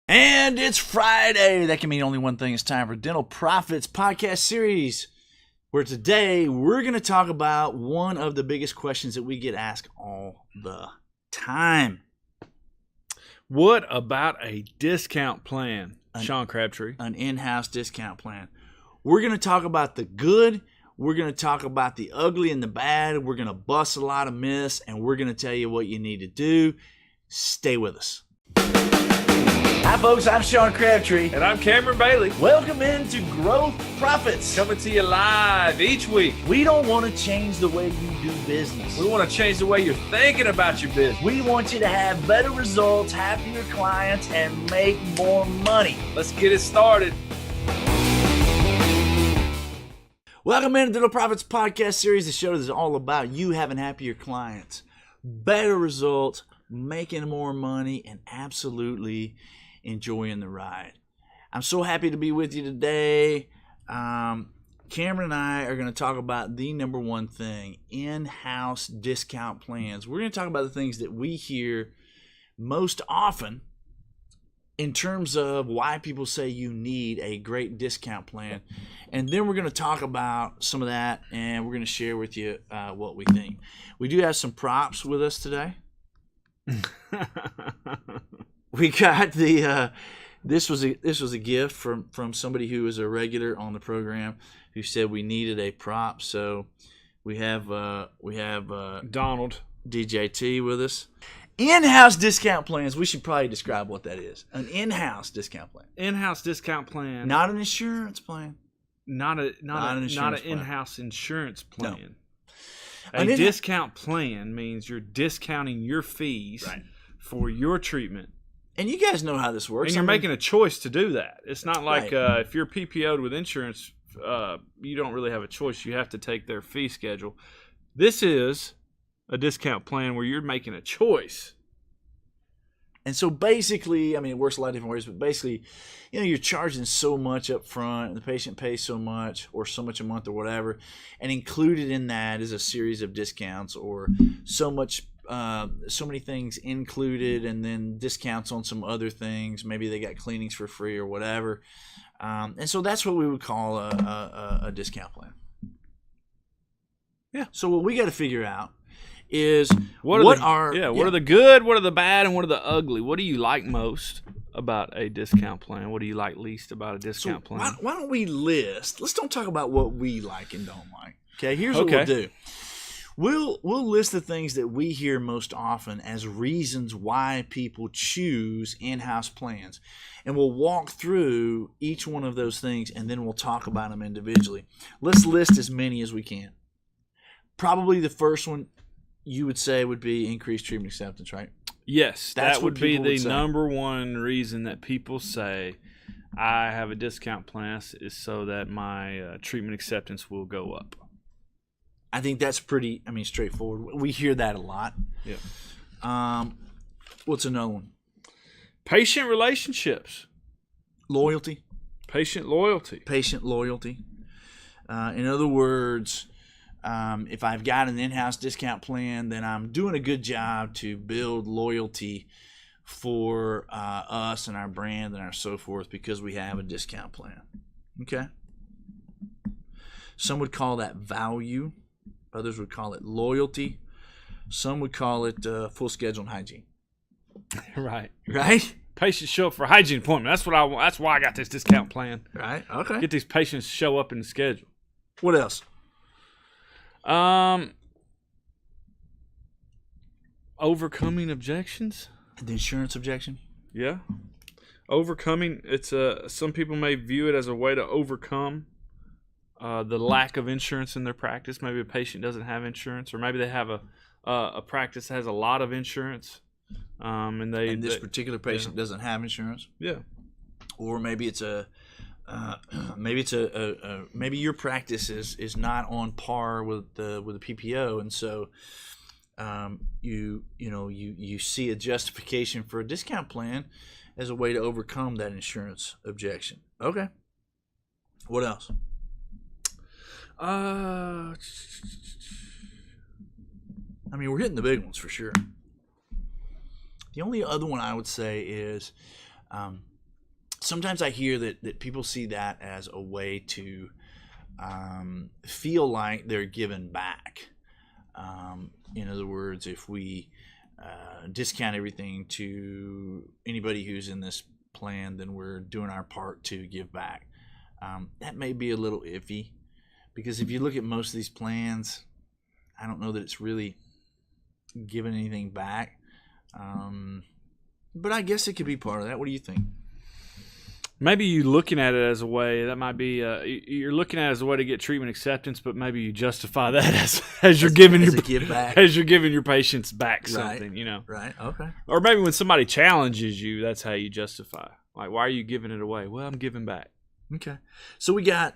And it's Friday. That can mean only one thing. It's time for Dental Profits podcast series, where today we're going to talk about one of the biggest questions that we get asked all the time. What about a discount plan, Sean Crabtree? An in-house discount plan. We're going to talk about the good. We're going to talk about the ugly and the bad. We're going to bust a lot of myths, and we're going to tell you what you need to do. Stay with us. Hi, folks. I'm Sean Crabtree. And I'm Cameron Bailey. Welcome into Growth Profits. Coming to you live each week. We don't want to change the way you do business. We want to change the way you're thinking about your business. We want you to have better results, happier clients, and make more money. Let's get it started. Welcome into the Dental Profits podcast series. The show is all about you having happier clients, better results, making more money, and absolutely enjoying the ride. I'm so happy to be with you today. Cameron and I are going to talk about the number one thing, in-house discount plans. We're going to talk about the things that we hear most often in terms of why people say you need a great discount plan. And then we're going to talk about some of that, and we're going to share with you what we think. We do have some props with us today. We got the this was a gift from somebody who is a regular on the program who said we needed a prop. So we have Donald DJT with us. In-house discount plans. We should probably describe what that is. An in-house discount plan. In-house discount plan. Not an insurance plan. Not an insurance plan. in-house insurance plan. No. A discount plan means you're discounting your fees for your treatment. And you guys know how this works. And you're making a choice to do that. It's not like Right. If you're PPO'd with insurance, you don't really have a choice. You have to take their fee schedule. This is a discount plan where you're making a choice. And so basically, I mean, it works a lot of different ways, but basically, you're charging so much up front, and the patient pays so much or so much a month or whatever, and included in that is a series of discounts or so many things included, and then discounts on some other things. Maybe they got cleanings for free or whatever. And so that's what we would call a discount plan. Yeah. So what we got to figure out is what are the good, what are the bad, and what are the ugly? What do you like most about a discount plan? What do you like least about a discount plan? Why don't we list? Let's don't talk about what we like and don't like. Okay, here's what we'll do. We'll list the things that we hear most often as reasons why people choose in-house plans. And we'll walk through each one of those things, and then we'll talk about them individually. Let's list as many as we can. Probably the first one you would say would be increased treatment acceptance, right? Yes, That's that would be the say. number one reason that people say I have a discount plan is so that my treatment acceptance will go up. I think that's pretty, straightforward. We hear that a lot. Yeah. What's another one? Patient relationships. Loyalty. Patient loyalty. Patient loyalty. In other words, if I've got an in-house discount plan, then I'm doing a good job to build loyalty for us and our brand and our so forth because we have a discount plan. Okay? Some would call that value. Others would call it loyalty. Some would call it full schedule and hygiene. Right. Right? Patients show up for a hygiene appointment. That's what I want. That's why I got this discount plan. Right. Okay. Get these patients to show up in the schedule. What else? Overcoming objections. The insurance objection. Yeah. Overcoming. It's some people may view it as a way to overcome the lack of insurance in their practice. Maybe a patient doesn't have insurance, or maybe they have a practice that has a lot of insurance, and this particular patient doesn't have insurance. Yeah. Or maybe it's maybe your practice is not on par with the PPO, and so you see a justification for a discount plan as a way to overcome that insurance objection. Okay. What else? We're hitting the big ones for sure. The only other one I would say is sometimes I hear that people see that as a way to feel like they're giving back. In other words, if we discount everything to anybody who's in this plan, then we're doing our part to give back. That may be a little iffy, because if you look at most of these plans, I don't know that it's really giving anything back. But I guess it could be part of that. What do you think? Maybe you looking at it as a way that might be you're looking at it as a way to get treatment acceptance, but maybe you justify that as you're giving as your a give back. as you're giving your patients back something, you know. Right. Okay. Or maybe when somebody challenges you, that's how you justify. Like, why are you giving it away? Well, I'm giving back. Okay. So we got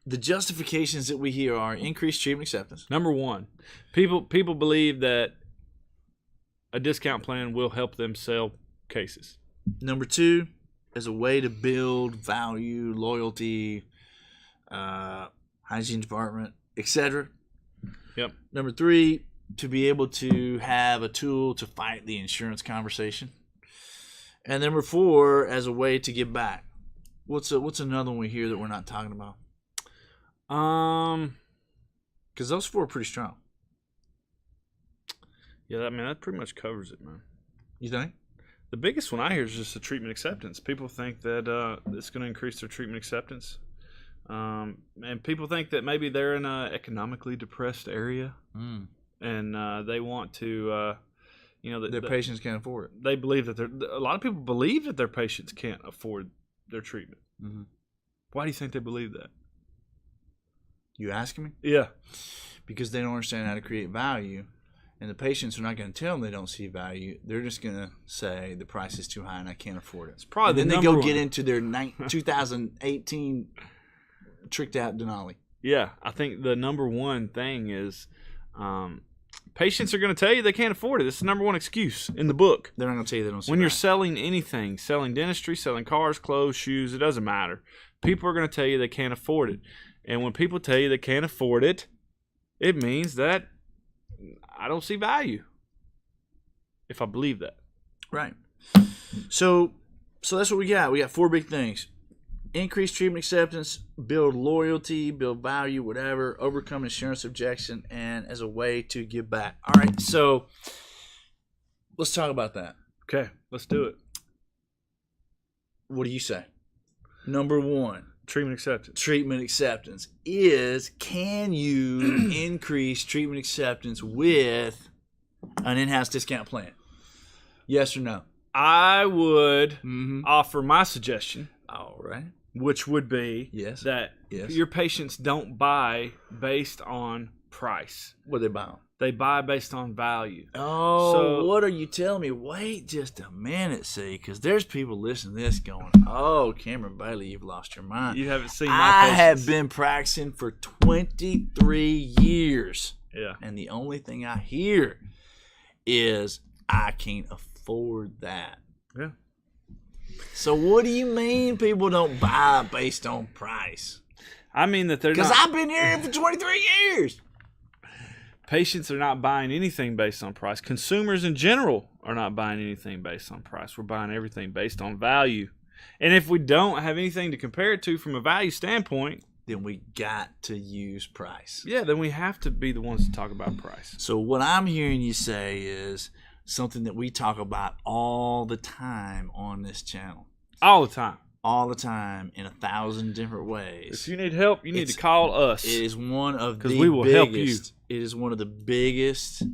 the justifications that we hear are increased treatment acceptance. Number one, people believe that a discount plan will help them sell cases. Number two, as a way to build value, loyalty, hygiene department, etc. Yep. Number three, to be able to have a tool to fight the insurance conversation. And number four, as a way to give back. What's another one we hear that we're not talking about? Because those four are pretty strong. Yeah, I mean, that pretty much covers it, man. You think? The biggest one I hear is just the treatment acceptance. People think that it's going to increase their treatment acceptance. And people think that maybe they're in an economically depressed area, and they want to, their patients can't afford it. They believe that a lot of people believe that their patients can't afford their treatment. Mm-hmm. Why do you think they believe that? You asking me? Yeah. Because they don't understand how to create value. And the patients are not going to tell them they don't see value. They're just going to say the price is too high and I can't afford it. It's probably and then they go get into their 2018 tricked out Denali. Yeah, I think the number one thing is patients are going to tell you they can't afford it. It's the number one excuse in the book. They're not going to tell you they don't see When value. you're selling anything, selling dentistry, selling cars, clothes, shoes, it doesn't matter. People are going to tell you they can't afford it. And when people tell you they can't afford it, it means that I don't see value, if I believe that. Right. So that's what we got. We got four big things. Increase treatment acceptance, build loyalty, build value, whatever, overcome insurance objection, and as a way to give back. All right, so let's talk about that. Okay, let's do it. What do you say? Number one. Treatment acceptance. Treatment acceptance is, can you increase treatment acceptance with an in-house discount plan? Yes or no? I would offer my suggestion. All right. Which would be that your patients don't buy based on price. What do they buy on? They buy based on value. Oh, so, what are you telling me? Wait just a minute, see, because there's people listening to this going, oh, Cameron Bailey, you've lost your mind. You haven't seen my I patients. have been practicing for 23 years. Yeah. And the only thing I hear is, I can't afford that. Yeah. So what do you mean people don't buy based on price? I mean that they're not. Because I've been here for 23 years. Patients are not buying anything based on price. Consumers in general are not buying anything based on price. We're buying everything based on value. And if we don't have anything to compare it to from a value standpoint, then we got to use price. Yeah, then we have to be the ones to talk about price. So what I'm hearing you say is something that we talk about all the time on this channel. All the time. All the time in 1,000 different ways. If you need help, you need to call us. It is one of the we will biggest, help you. It is one of the biggest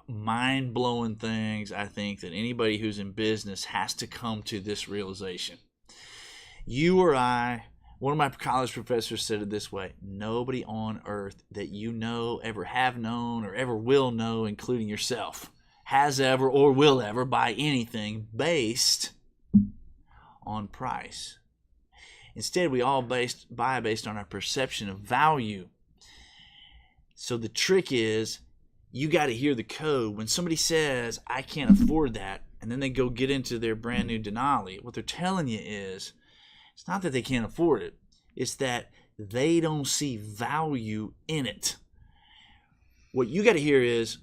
mind-blowing things I think that anybody who's in business has to come to this realization. You or I, one of my college professors said it this way: nobody on earth that you know, ever have known, or ever will know, including yourself, has ever or will ever buy anything based on price. Instead, we all buy based on our perception of value. So the trick is, you got to hear the code. When somebody says, I can't afford that, and then they go get into their brand new Denali, what they're telling you is, it's not that they can't afford it. It's that they don't see value in it. What you got to hear is,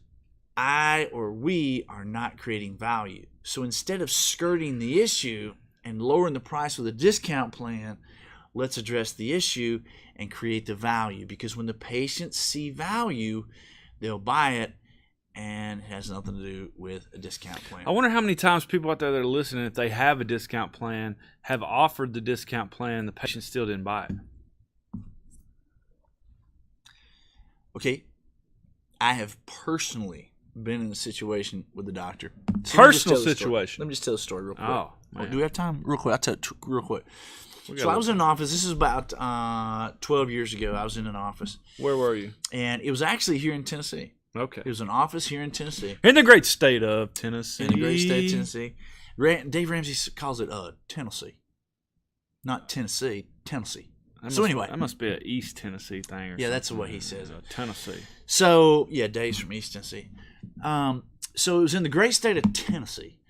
I or we are not creating value. So instead of skirting the issue and lowering the price with a discount plan, let's address the issue and create the value. Because when the patients see value, they'll buy it, and it has nothing to do with a discount plan. I wonder how many times people out there that are listening, if they have a discount plan, have offered the discount plan, the patient still didn't buy it. Okay, I have personally been in a situation with the doctor. Personal situation. Let me just tell the story real quick. Oh, man. Do we have time? Real quick. I'll tell it real quick. We So got I was in an office. This is about 12 years ago. I was in an office. Where were you? And it was actually here in Tennessee. Okay. It was an office here in Tennessee. In the great state of Tennessee. In the great state of Tennessee. Dave Ramsey calls it Tennessee. Not Tennessee, Tennessee. Anyway. That must be an East Tennessee thing. Yeah, that's what he says. Tennessee. So, yeah, Dave's from East Tennessee. So it was in the great state of Tennessee.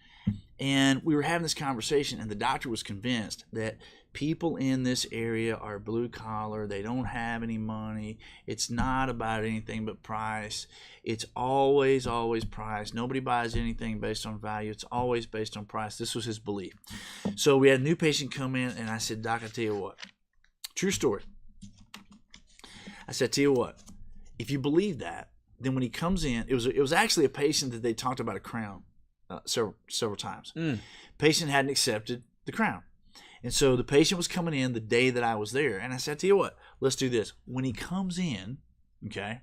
And we were having this conversation, and the doctor was convinced that people in this area are blue collar. They don't have any money. It's not about anything but price. It's always, always price. Nobody buys anything based on value. It's always based on price. This was his belief. So we had a new patient come in, and I said, Doc, I tell you what. True story. I said, tell you what. If you believe that, then when he comes in, it was actually a patient that they talked about a crown several times. Patient hadn't accepted the crown. And so the patient was coming in the day that I was there. And I said, tell you what, let's do this. When he comes in, okay,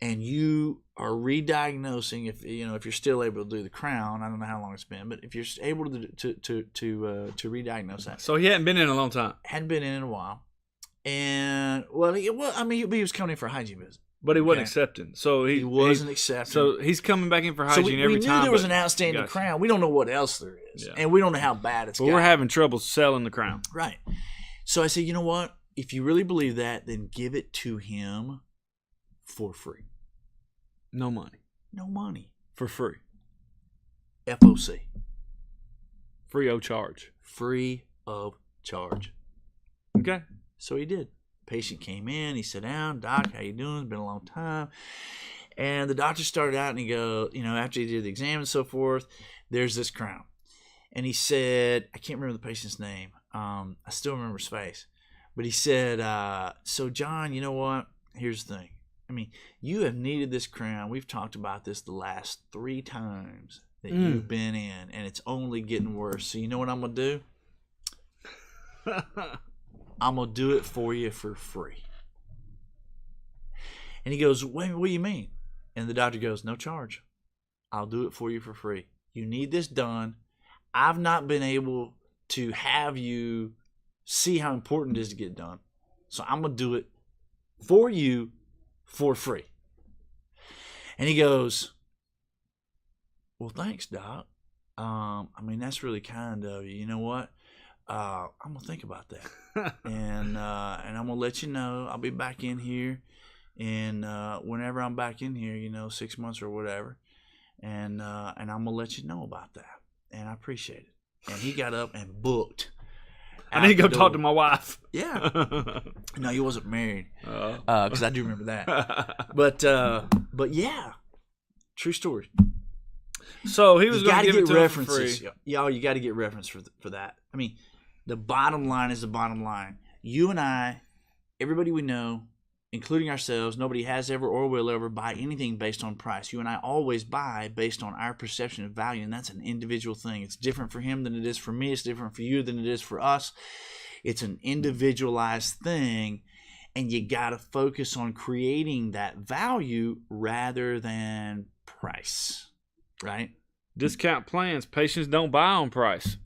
and you are re-diagnosing, if you're still able to do the crown, I don't know how long it's been, but if you're able to re-diagnose that. So he hadn't been in a long time. Hadn't been in a while. And, he was coming in for a hygiene visit. But he wasn't accepting. So he wasn't accepting. So he's coming back in for hygiene every time. We knew there was an outstanding crown. We don't know what else there is. Yeah. And we don't know how bad it's But we're having trouble selling the crown. Right. So I said, you know what? If you really believe that, then give it to him for free. No money. No money. For free. FOC. Free of charge. Free of charge. Okay. So he did. Patient came in, he sat down, Doc, how you doing? It's been a long time. And the doctor started out and he goes, after he did the exam and so forth, there's this crown. And he said, I can't remember the patient's name. I still remember his face. But he said, so John, you know what? Here's the thing. You have needed this crown. We've talked about this the last 3 times that you've been in, and it's only getting worse. So you know what I'm going to do? I'm going to do it for you for free. And he goes, wait, what do you mean? And the doctor goes, no charge. I'll do it for you for free. You need this done. I've not been able to have you see how important it is to get done. So I'm going to do it for you for free. And he goes, well, thanks, Doc. That's really kind of you. You know what? I'm going to think about that. and I'm going to let you know. I'll be back in here. And whenever I'm back in here, 6 months or whatever. And I'm going to let you know about that. And I appreciate it. And he got up and booked. I need to go talk to my wife. Yeah. No, he wasn't married. Because I do remember that. But yeah. True story. So he was going to give it to references. For free. Y'all, you got to get reference for that. The bottom line is the bottom line. You and I, everybody we know, including ourselves, nobody has ever or will ever buy anything based on price. You and I always buy based on our perception of value, and that's an individual thing. It's different for him than it is for me. It's different for you than it is for us. It's an individualized thing, and you got to focus on creating that value rather than price, right? Discount plans. Patients don't buy on price.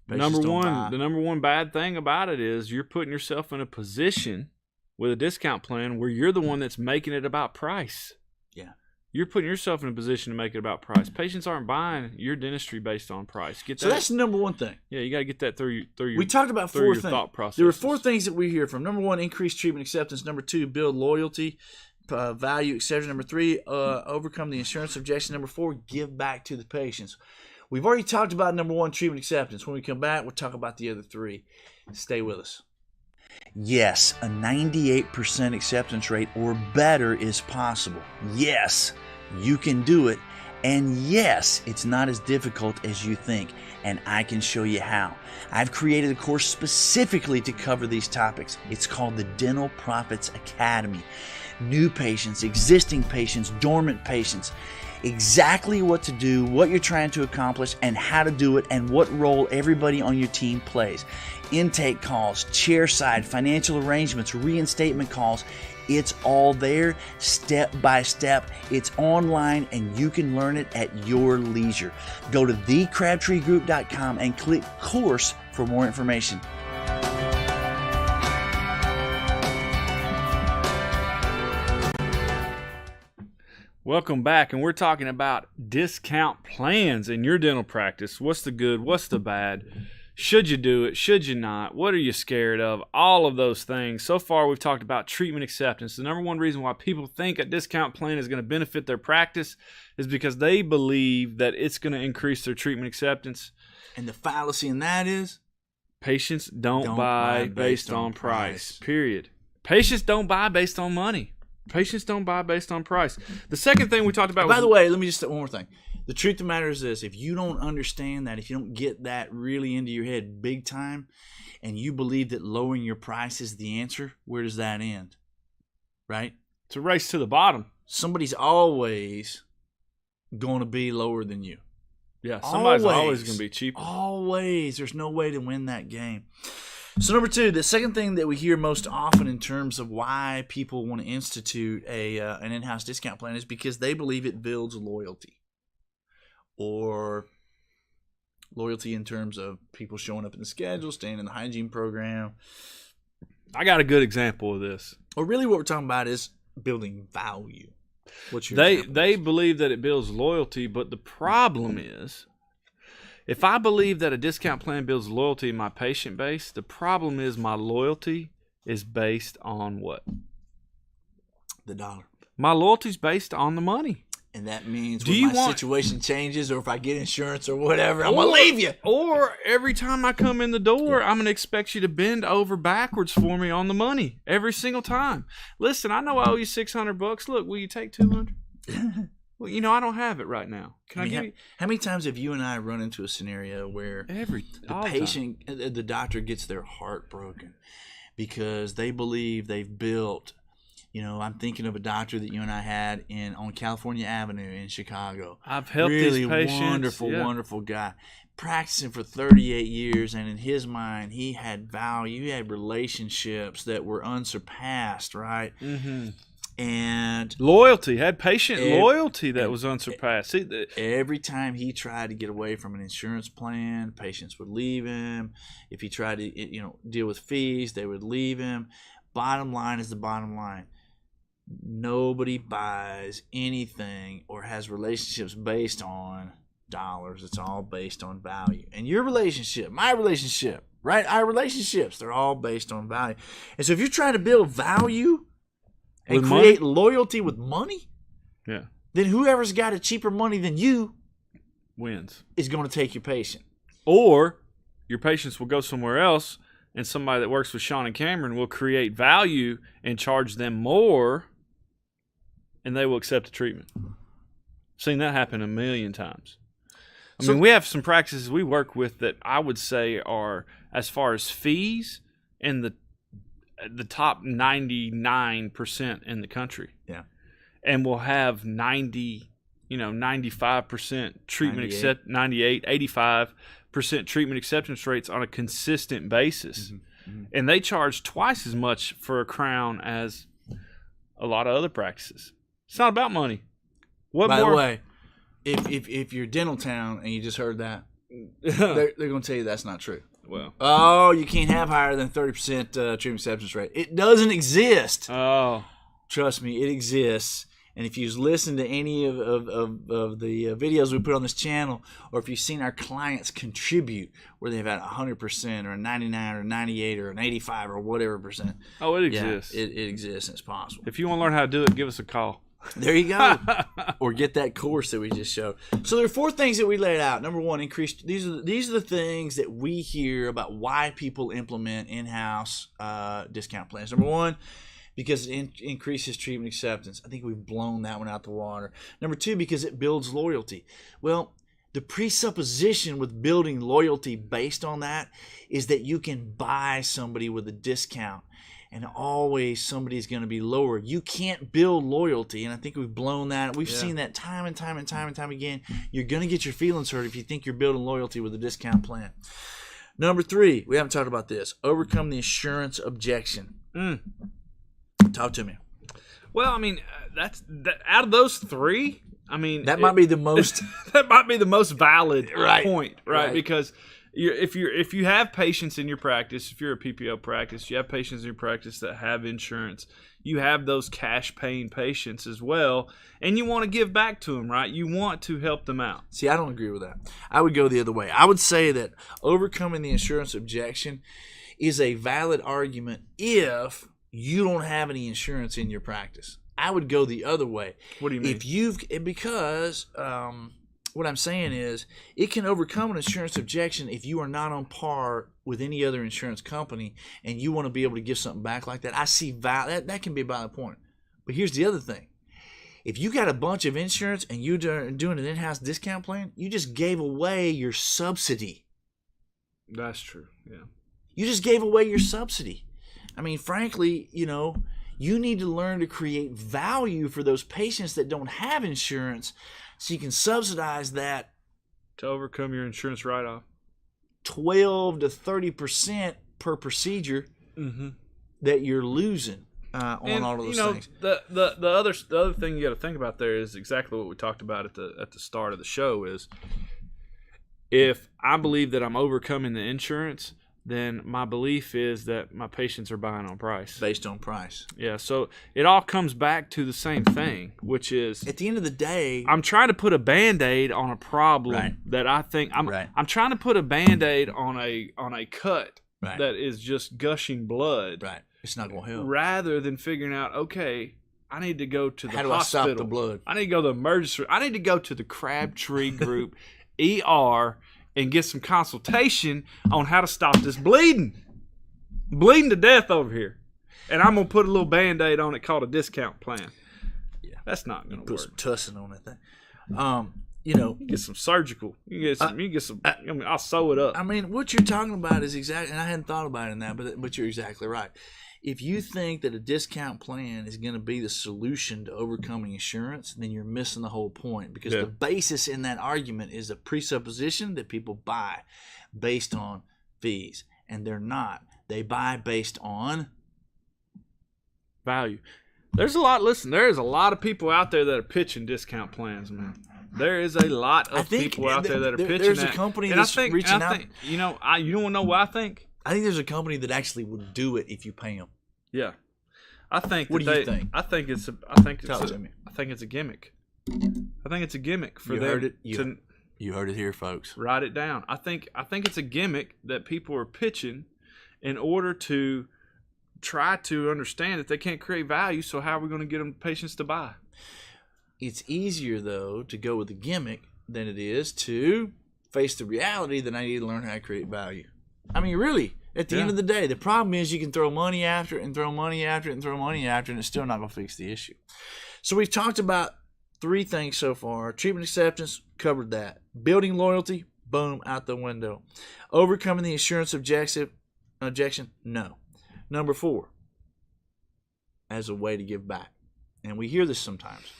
The number one bad thing about it is you're putting yourself in a position with a discount plan where you're the one that's making it about price. Yeah. You're putting yourself in a position to make it about price. Patients aren't buying your dentistry based on price. So that's the number one thing. Yeah, you got to get that through your We talked about 4 things. Thought process. There were 4 things that we hear from. Number 1, increase treatment acceptance. Number 2, build loyalty, value, etc. Number 3, overcome the insurance objection. Number 4, give back to the patients. We've already talked about number 1, treatment acceptance. When we come back, we'll talk about the other 3. Stay with us. Yes, a 98% acceptance rate or better is possible. Yes, you can do it, And yes, it's not as difficult as you think, and I can show you how. I've created a course specifically to cover these topics. It's called the Dental Profits Academy. New patients, existing patients, dormant patients, exactly what to do, what you're trying to accomplish, and how to do it, and what role everybody on your team plays. Intake calls, chairside, financial arrangements, reinstatement calls. It's all there, step by step. It's online, and you can learn it at your leisure. Go to thecrabtreegroup.com and click course for more information. Welcome back, and we're talking about discount plans in your dental practice. What's the good? What's the bad? Should you do it? Should you not? What are you scared of? All of those things. So far, we've talked about treatment acceptance. The number one reason why people think a discount plan is going to benefit their practice is because they believe that it's going to increase their treatment acceptance. And the fallacy in that is? Patients don't buy based on price. Period. Patients don't buy based on money. Patients don't buy based on price. The second thing we talked about By the way, let me just say one more thing. The truth of the matter is this. If you don't understand that, if you don't get that really into your head big time, and you believe that lowering your price is the answer, where does that end? Right? It's a race to the bottom. Somebody's always going to be lower than you. Yeah, somebody's always going to be cheaper. Always. There's no way to win that game. So number two, the second thing that we hear most often in terms of why people want to institute an in-house discount plan is because they believe it builds loyalty. Or loyalty in terms of people showing up in the schedule, staying in the hygiene program. I got a good example of this. Or really what we're talking about is building value. What's your They believe that it builds loyalty, but the problem is, if I believe that a discount plan builds loyalty in my patient base, the problem is my loyalty is based on what? The dollar. My loyalty is based on the money. And that means when my situation changes, or if I get insurance or whatever, I'm going to leave you. Or every time I come in the door, I'm going to expect you to bend over backwards for me on the money every single time. Listen, I know I owe you $600. Look, will you take $200? Well, I don't have it right now. Can I give you? How many times have you and I run into a scenario where the doctor gets their heart broken because they believe they've built. I'm thinking of a doctor that you and I had on California Avenue in Chicago. I've helped really these patients. Wonderful guy. Practicing for 38 years, and in his mind, he had value. He had relationships that were unsurpassed, right? Mm-hmm. And loyalty. Had patient loyalty that was unsurpassed. See, every time he tried to get away from an insurance plan, patients would leave him. If he tried to deal with fees, they would leave him. Bottom line is the bottom line. Nobody buys anything or has relationships based on dollars. It's all based on value. And your relationship, my relationship, right? Our relationships, they're all based on value. And so if you're trying to build value and create loyalty with money, then whoever's got a cheaper money than you wins. Is going to take your patient. Or your patients will go somewhere else, and somebody that works with Sean and Cameron will create value and charge them more, and they will accept the treatment. I've seen that happen a million times. I mean, we have some practices we work with that I would say are, as far as fees, in the top 99% in the country. Yeah. And we'll have 95% treatment 98, 85% treatment acceptance rates on a consistent basis. Mm-hmm. Mm-hmm. And they charge twice as much for a crown as a lot of other practices. It's not about money. By the way, if you're Dental Town and you just heard that, they're going to tell you that's not true. Well, you can't have higher than 30% treatment acceptance rate. It doesn't exist. Oh, trust me, it exists. And if you've listened to any of the videos we put on this channel, or if you've seen our clients contribute where they've had 100% or a 99 or 98 or an 85 or whatever percent. Oh, it exists. Yeah, it exists and it's possible. If you want to learn how to do it, give us a call. There you go. Or get that course that we just showed. So there are 4 things that we laid out. Number 1, increase. These are the things that we hear about why people implement in-house discount plans. Number 1, because it increases treatment acceptance. I think we've blown that one out the water. Number 2, because it builds loyalty. Well, the presupposition with building loyalty based on that is that you can buy somebody with a discount, and always somebody's going to be lower. You can't build loyalty, and I think we've blown that. We've seen that time and time and time and time again. You're going to get your feelings hurt if you think you're building loyalty with a discount plan. Number 3, we haven't talked about this. Overcome the insurance objection. Talk to me. Well, I mean, that's out of those 3. I mean, that might be the most. That might be the most valid point, right? Right. Because if you have patients in your practice, if you're a PPO practice, you have patients in your practice that have insurance. You have those cash paying patients as well, and you want to give back to them, right? You want to help them out. See, I don't agree with that. I would go the other way. I would say that overcoming the insurance objection is a valid argument if you don't have any insurance in your practice. I would go the other way. What do you mean? Because what I'm saying is it can overcome an insurance objection if you are not on par with any other insurance company and you want to be able to give something back like that. I see that can be a valid point. But here's the other thing. If you got a bunch of insurance and you're doing an in-house discount plan, you just gave away your subsidy. That's true, yeah. You just gave away your subsidy. I mean, frankly, you need to learn to create value for those patients that don't have insurance so you can subsidize that to overcome your insurance write-off. 12 to 30% per procedure that you're losing on all of those things. The other thing you got to think about there is exactly what we talked about at the start of the show is if I believe that I'm overcoming the insurance, then my belief is that my patients are buying on price. Based on price. Yeah, so it all comes back to the same thing, which is at the end of the day, I'm trying to put a Band-Aid on a problem that I think I'm trying to put a Band-Aid on a cut that is just gushing blood. Right. It's not going to help. Rather than figuring out, okay, I need to go to the hospital. How do I stop the blood? I need to go to the emergency room. I need to go to the Crabtree Group ER and get some consultation on how to stop this bleeding to death over here. And I'm going to put a little Band-Aid on it called a discount plan. Yeah. That's not going to work. Put some tussin on that thing. You get some surgical. You can get some, I'll sew it up. I mean, what you're talking about is exactly, and I hadn't thought about it in that, but you're exactly right. If you think that a discount plan is going to be the solution to overcoming insurance, then you're missing the whole point, because the basis in that argument is a presupposition that people buy based on fees, and they're not. They buy based on value. There is a lot of people out there that are pitching discount plans, man. There is a lot of people out there that are pitching there's that. a company that's reaching out. You don't want to know what I think? I think there's a company that actually would do it if you pay them. Yeah, I think. What do you think? I think it's a gimmick. I think it's a gimmick for them. You heard it here, folks. Write it down. I think it's a gimmick that people are pitching in order to try to understand that they can't create value. So how are we going to get them patients to buy? It's easier though to go with the gimmick than it is to face the reality that I need to learn how to create value. I mean, really. At the end of the day, the problem is you can throw money after it and throw money after it and throw money after it, and it's still not going to fix the issue. So we've talked about 3 things so far. Treatment acceptance, covered that. Building loyalty, boom, out the window. Overcoming the insurance objection, no. Number 4, as a way to give back. And we hear this sometimes.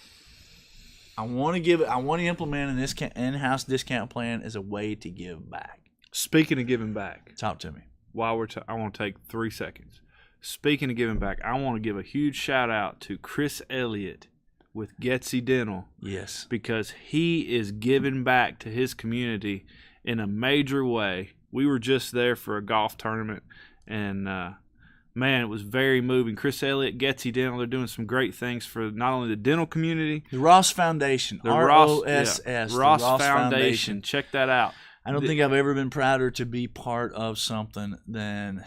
I want to implement this in-house discount plan as a way to give back. Speaking of giving back. Talk to me. I want to take 3 seconds. Speaking of giving back, I want to give a huge shout out to Chris Elliott with Getsy Dental. Yes. Because he is giving back to his community in a major way. We were just there for a golf tournament, and man, it was very moving. Chris Elliott, Getsy Dental, they're doing some great things for not only the dental community. The Ross Foundation. ROSS. The Ross Foundation. Check that out. I don't think I've ever been prouder to be part of something than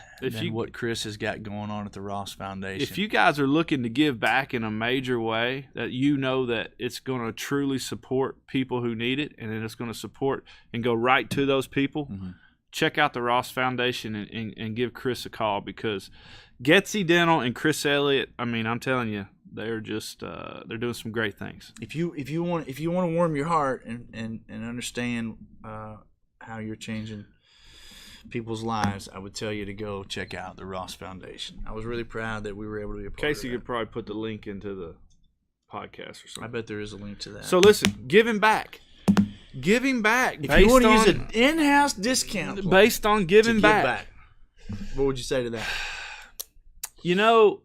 what Chris has got going on at the Ross Foundation. If you guys are looking to give back in a major way, that you know that it's going to truly support people who need it, and then it's going to support and go right to those people, check out the Ross Foundation and give Chris a call, because Getsy Dental and Chris Elliott, I mean, I'm telling you, they're just they're doing some great things. If you want to warm your heart and understand how you're changing people's lives, I would tell you to go check out the Ross Foundation. I was really proud that we were able to be a part Casey of that. could probably put the link into the podcast or I something. bet there is a link to that. So listen, giving back. Giving back. if you want to use an in-house discount plan based on to giving give back. what would you say to that? You know,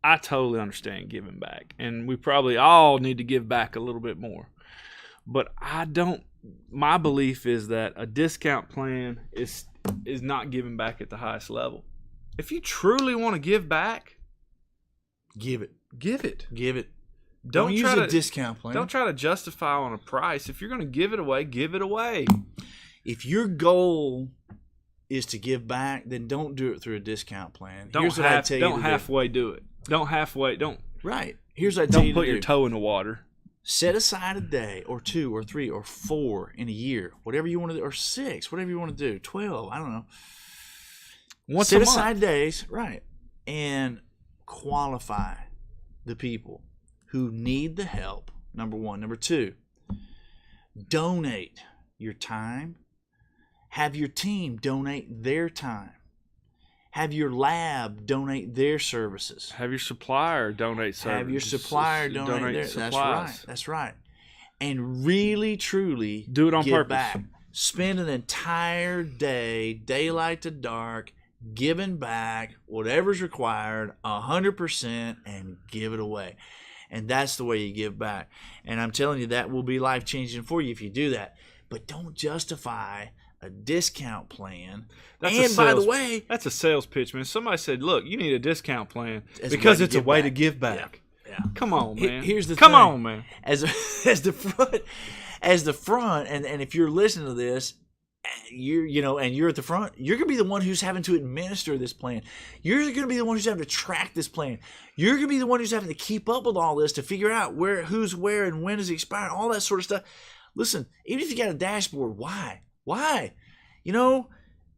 I totally understand giving back, and we probably all need to give back a little bit more. But my belief is that a discount plan is not giving back at the highest level. If you truly want to give back, Give it. give it. Give it. Don't use try a to discount plan. Don't try to justify on a price. If you're going to give it away, give it away. If your goal is to give back, then don't do it through a discount plan. Here's what I tell you Don't to halfway do it. Don't halfway. Don't do. Right. Here's what I tell you put to your do. toe in the water. Set aside a day or 2 or 3 or 4 in a year, whatever you want to do, or 6, whatever you want to do, 12, I don't know. Once Set a month. aside days, right, and qualify the people who need the help, number 1. Number 2, donate your time. Have your team donate their time. Have your lab donate their services. Have your supplier donate services. Have your supplier donate their. supplies. That's right. And really, truly Do it on give purpose. back. Spend an entire day, daylight to dark, giving back whatever's required, 100%, and give it away. And that's the way you give back. And I'm telling you, that will be life-changing for you if you do that. But don't justify a discount plan. That's and by the way, that's a sales pitch, man. Somebody said, "Look, you need a discount plan It's because a way to it's a give way back." to give back." yeah. Come on, man. Here's the Come thing. on, man. as the front, and if you're listening to this, and you're at the front, you're gonna be the one who's having to administer this plan. You're gonna be the one who's having to track this plan. You're gonna be the one who's having to keep up with all this to figure out who's where and when is it expiring, all that sort of stuff. Listen, even if you got a dashboard, why?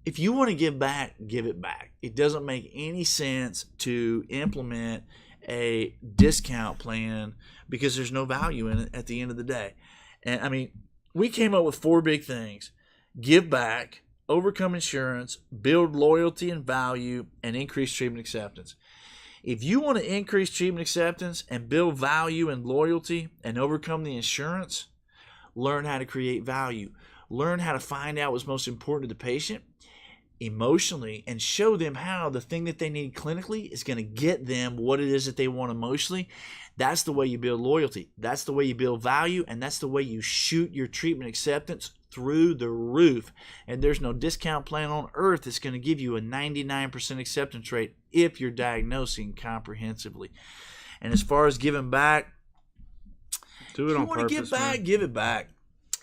If you want to give back, give it back. It doesn't make any sense to implement a discount plan because there's no value in it at the end of the day. And I mean, we came up with 4 big things: give back, overcome insurance, build loyalty and value, and increase treatment acceptance. If you want to increase treatment acceptance and build value and loyalty and overcome the insurance, learn how to create value. Learn how to find out what's most important to the patient emotionally, and show them how the thing that they need clinically is going to get them what it is that they want emotionally. That's the way you build loyalty. That's the way you build value, and that's the way you shoot your treatment acceptance through the roof. And there's no discount plan on earth that's going to give you a 99% acceptance rate if you're diagnosing comprehensively. And as far as giving back, Do it if on you want purpose. to give back, man. give it back.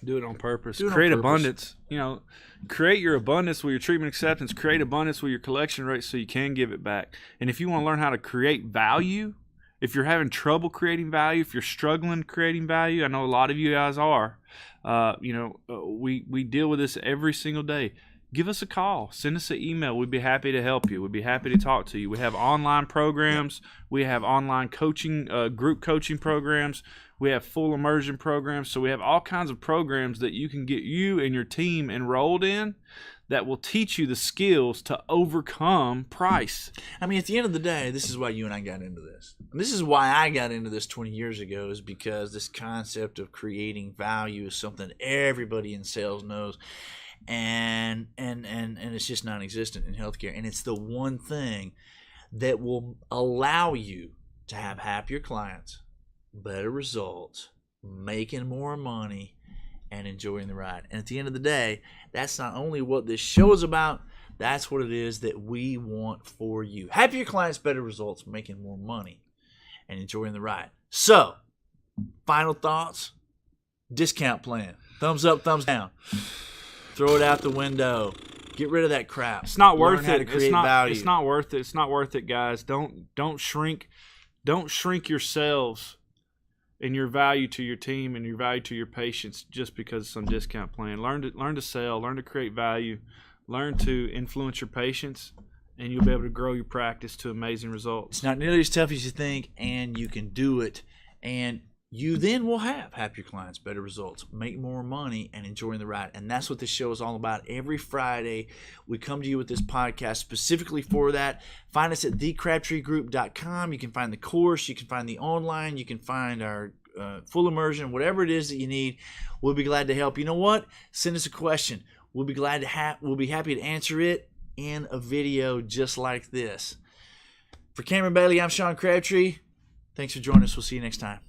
Do it on purpose. Do it on Create purpose. abundance. Create your abundance with your treatment acceptance. Create abundance with your collection rate so you can give it back. And if you want to learn how to create value, if you're having trouble creating value, if you're struggling creating value, I know a lot of you guys are. We deal with this every single day. Give us a call. Send us an email. We'd be happy to help you. We'd be happy to talk to you. We have online programs. We have online coaching, group coaching programs. We have full immersion programs. So we have all kinds of programs that you can get you and your team enrolled in that will teach you the skills to overcome price. I mean, at the end of the day, this is why you and I got into this. And this is why I got into this 20 years ago, is because this concept of creating value is something everybody in sales knows. And it's just non-existent in healthcare. And it's the one thing that will allow you to have happier clients, better results, making more money, and enjoying the ride. And at the end of the day, that's not only what this show is about, that's what it is that we want for you. Happier clients, better results, making more money, and enjoying the ride. So, final thoughts? Discount plan. Thumbs up, thumbs down. Throw it out the window. Get rid of that crap. It's not Learn worth how it. to create It's not. value. It's not worth it. It's not worth it, guys. Don't shrink. Don't shrink yourselves and your value to your team and your value to your patients just because of some discount plan. Learn to sell, learn to create value, learn to influence your patients, and you'll be able to grow your practice to amazing results. It's not nearly as tough as you think, and you can do it. And you then will have happier clients, better results, make more money, and enjoying the ride. And that's what this show is all about. Every Friday, we come to you with this podcast specifically for that. Find us at thecrabtreegroup.com. You can find the course. You can find the online. You can find our full immersion, whatever it is that you need. We'll be glad to help. You know what? Send us a question. We'll be glad to we'll be happy to answer it in a video just like this. For Cameron Bailey, I'm Sean Crabtree. Thanks for joining us. We'll see you next time.